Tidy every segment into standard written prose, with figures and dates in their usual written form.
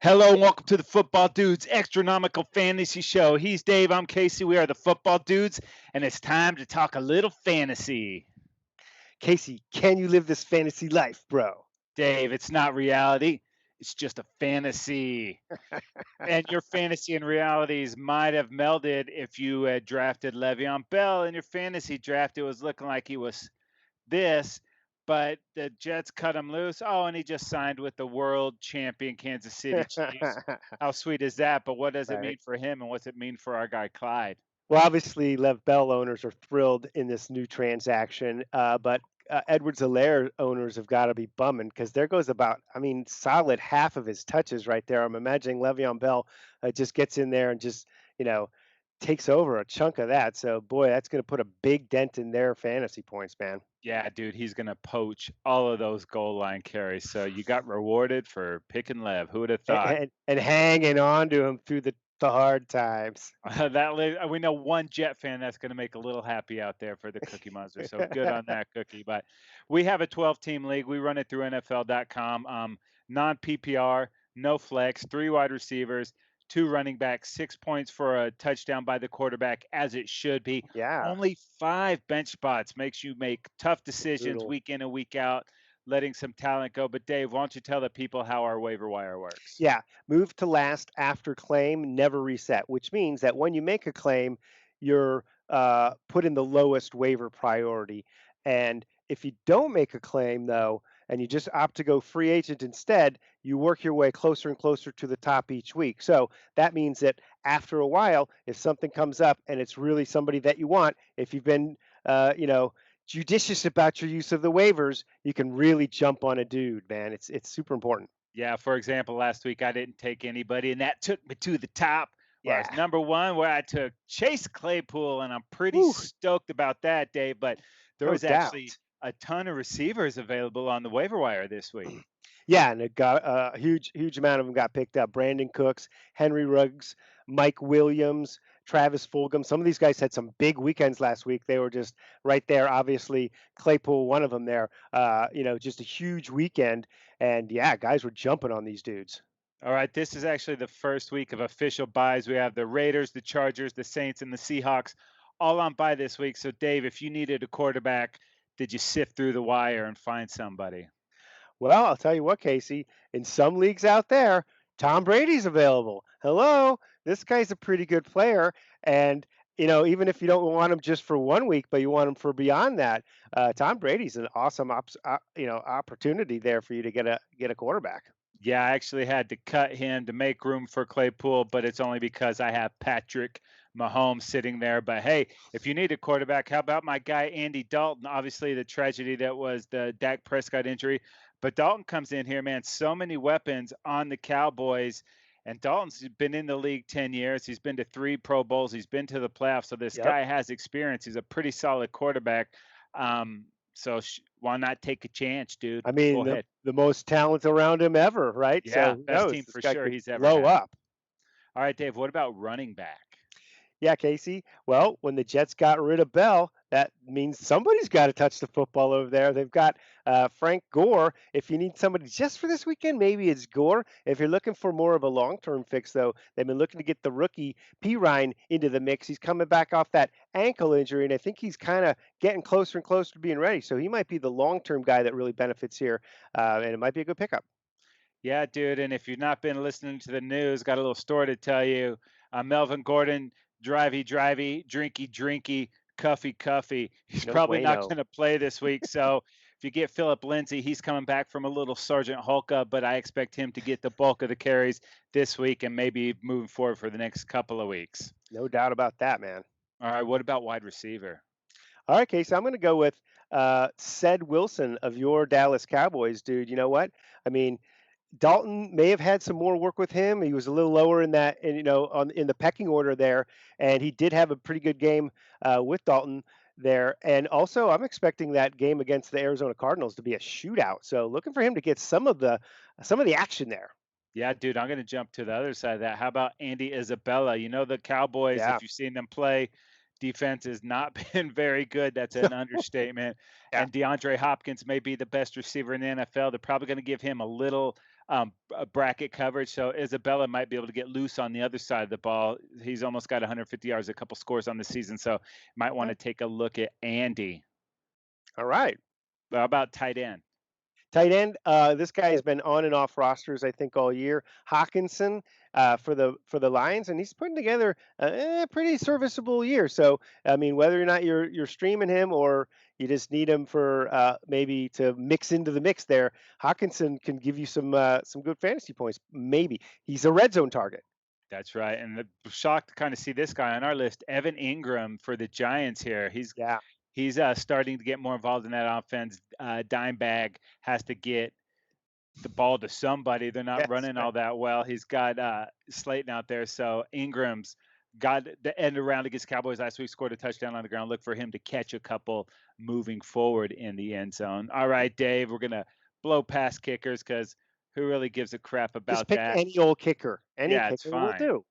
Hello and welcome to the Football Dudes Extranomical Fantasy Show. He's Dave, I'm Casey. We are the Football Dudes, and it's time to talk a little fantasy. Casey, can you live this fantasy life, bro? Dave, it's not reality, it's just a fantasy. And your fantasy and realities might have melded if you had drafted Le'Veon Bell in your fantasy draft. It was looking like he was this, but the Jets cut him loose. Oh, and he just signed with the world champion Kansas City Chiefs. How sweet is that? But what does it mean Right. for him, and what's it mean for our guy Clyde? Well, obviously, Lev Bell owners are thrilled in this new transaction, but Edwards-Helaire owners have got to be bumming because there goes about, solid half of his touches right there. I'm imagining Le'Veon Bell just gets in there and just, you know, takes over a chunk of that. So, boy, that's going to put a big dent in their fantasy points, man. Yeah, dude, he's gonna poach all of those goal line carries. So you got rewarded for picking Lev. Who would have And, thought? and hanging on to him through the hard times. We know one Jet fan that's going to make a little happy out there for the Cookie Monster. So good on that cookie. But we have a 12-team league. We run it through NFL.com. Non PPR, no flex, 3 wide receivers, 2 running backs, 6 points for a touchdown by the quarterback, as it should be. Yeah, Only 5 bench spots makes you make tough decisions brutal. week in and week out, letting some talent go. But Dave, why don't you tell the people how our waiver wire works? Yeah, move to last after claim, never reset, which means that when you make a claim, you're put in the lowest waiver priority. And if you don't make a claim, though, and you just opt to go free agent instead, you work your way closer and closer to the top each week. So that means that after a while, if something comes up and it's really somebody that you want, if you've been, judicious about your use of the waivers, you can really jump on a dude, man. It's super important. Yeah, for example, last week I didn't take anybody, and that took me to the top where I was Yeah. number one, where I took Chase Claypool, and I'm pretty Woo. stoked about that, Dave. But there No was actually doubt. a ton of receivers available on the waiver wire this week. Yeah, and it got a huge amount of them got picked up. Brandon Cooks, Henry Ruggs, Mike Williams, Travis Fulgham. Some of these guys had some big weekends last week. They were just right there. Obviously, Claypool, one of them there. Just a huge weekend. And yeah, guys were jumping on these dudes. All right, this is actually the first week of official buys. We have the Raiders, the Chargers, the Saints, and the Seahawks all on buy this week. So, Dave, if you needed a quarterback, did you sift through the wire and find somebody? Well, I'll tell you what, Casey, in some leagues out there, Tom Brady's available. Hello, this guy's a pretty good player. And, even if you don't want him just for 1 week, but you want him for beyond that, Tom Brady's an awesome opportunity there for you to get a quarterback. Yeah, I actually had to cut him to make room for Claypool, but it's only because I have Patrick Mahomes sitting there. But hey, if you need a quarterback, how about my guy Andy Dalton? Obviously, the tragedy that was the Dak Prescott injury, but Dalton comes in here, man. So many weapons on the Cowboys, and Dalton's been in the league 10 years. He's been to 3 Pro Bowls. He's been to the playoffs. So this Yep. guy has experience. He's a pretty solid quarterback. So why not take a chance, dude? I mean, Go the ahead. the most talent around him ever, right? Yeah, So who best knows? team This for guy sure could he's ever blow had. up. All right, Dave, what about running back? Yeah, Casey. Well, when the Jets got rid of Bell, that means somebody's got to touch the football over there. They've got Frank Gore. If you need somebody just for this weekend, maybe it's Gore. If you're looking for more of a long-term fix, though, they've been looking to get the rookie P. Ryan into the mix. He's coming back off that ankle injury, and I think he's kind of getting closer and closer to being ready. So he might be the long-term guy that really benefits here, and it might be a good pickup. Yeah, dude, and if you've not been listening to the news, got a little story to tell you. Melvin Gordon, drivey, drinky, cuffy. He's No probably not bueno. going to play this week. So if you get Philip Lindsay, he's coming back from a little Sergeant Hulk, but I expect him to get the bulk of the carries this week and maybe moving forward for the next couple of weeks. No doubt about that, man. All right, what about wide receiver? All right, Casey, I'm going to go with Ced Wilson of your Dallas Cowboys, dude. You know what? I mean, Dalton may have had some more work with him. He was a little lower in that, and in the pecking order there, and he did have a pretty good game with Dalton there. And also, I'm expecting that game against the Arizona Cardinals to be a shootout. So, looking for him to get some of the action there. Yeah, dude, I'm going to jump to the other side of that. How about Andy Isabella? You know, the Cowboys, Yeah, if you've seen them play, defense has not been very good. That's an understatement. yeah, And DeAndre Hopkins may be the best receiver in the NFL. They're probably going to give him a little bracket coverage. So Isabella might be able to get loose on the other side of the ball. He's almost got 150 yards, a couple scores on the season. So might want Okay. to take a look at Andy. All right. How about tight end? Tight end, this guy has been on and off rosters, I think, all year. Hawkinson for the Lions, and he's putting together a pretty serviceable year. So, I mean, whether or not you're streaming him or you just need him for maybe to mix into the mix there, Hawkinson can give you some good fantasy points. Maybe he's a red zone target. That's right. And shocked to kind of see this guy on our list, Evan Ingram for the Giants here. Yeah, He's starting to get more involved in that offense. Dime bag has to get the ball to somebody. They're not yes, running all that well. He's got Slayton out there. So Ingram's got the end around against Cowboys last week, scored a touchdown on the ground. Look for him to catch a couple moving forward in the end zone. All right, Dave, we're going to blow past kickers because who really gives a crap just about pick that? any old kicker. Any Yeah, it's kicker will fine. do.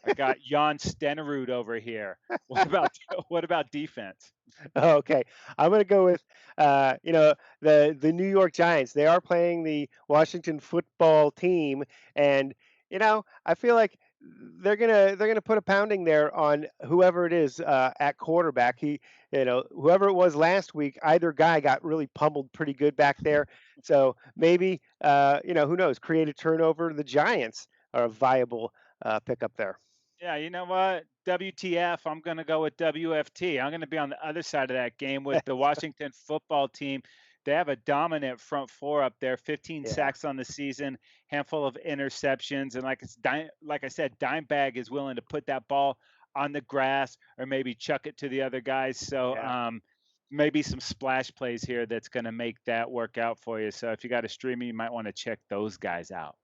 I got Jan Stenerud over here. What about what about defense? Okay, I'm going to go with the New York Giants. They are playing the Washington football team, and I feel like they're gonna put a pounding there on whoever it is at quarterback. Whoever it was last week, either guy got really pummeled pretty good back there. So maybe who knows, create a turnover. The Giants are a viable pickup there. Yeah, you know what? WTF, I'm going to go with WFT. I'm going to be on the other side of that game with the Washington football team. They have a dominant front four up there, 15 Yeah, sacks on the season, handful of interceptions, and like I said, Dimebag is willing to put that ball on the grass or maybe chuck it to the other guys. So yeah, maybe some splash plays here that's going to make that work out for you. So if you got a streaming, you might want to check those guys out.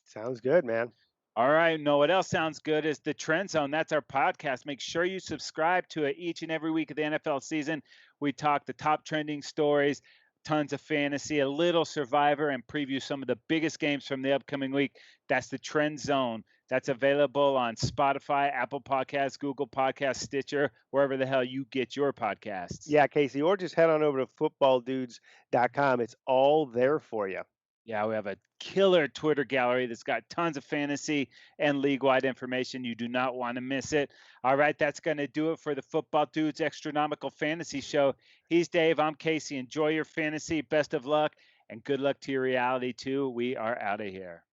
sounds good, man. All right. No, what else sounds good is the Trend Zone. That's our podcast. Make sure you subscribe to it each and every week of the NFL season. We talk the top trending stories, tons of fantasy, a little survivor, and preview some of the biggest games from the upcoming week. That's the Trend Zone. That's available on Spotify, Apple Podcasts, Google Podcasts, Stitcher, wherever the hell you get your podcasts. Yeah, Casey, or just head on over to footballdudes.com. It's all there for you. Yeah, we have a killer Twitter gallery that's got tons of fantasy and league-wide information. You do not want to miss it. All right, that's going to do it for the Football Dudes Extranomical Fantasy Show. He's Dave. I'm Casey. Enjoy your fantasy. Best of luck, and good luck to your reality, too. We are out of here.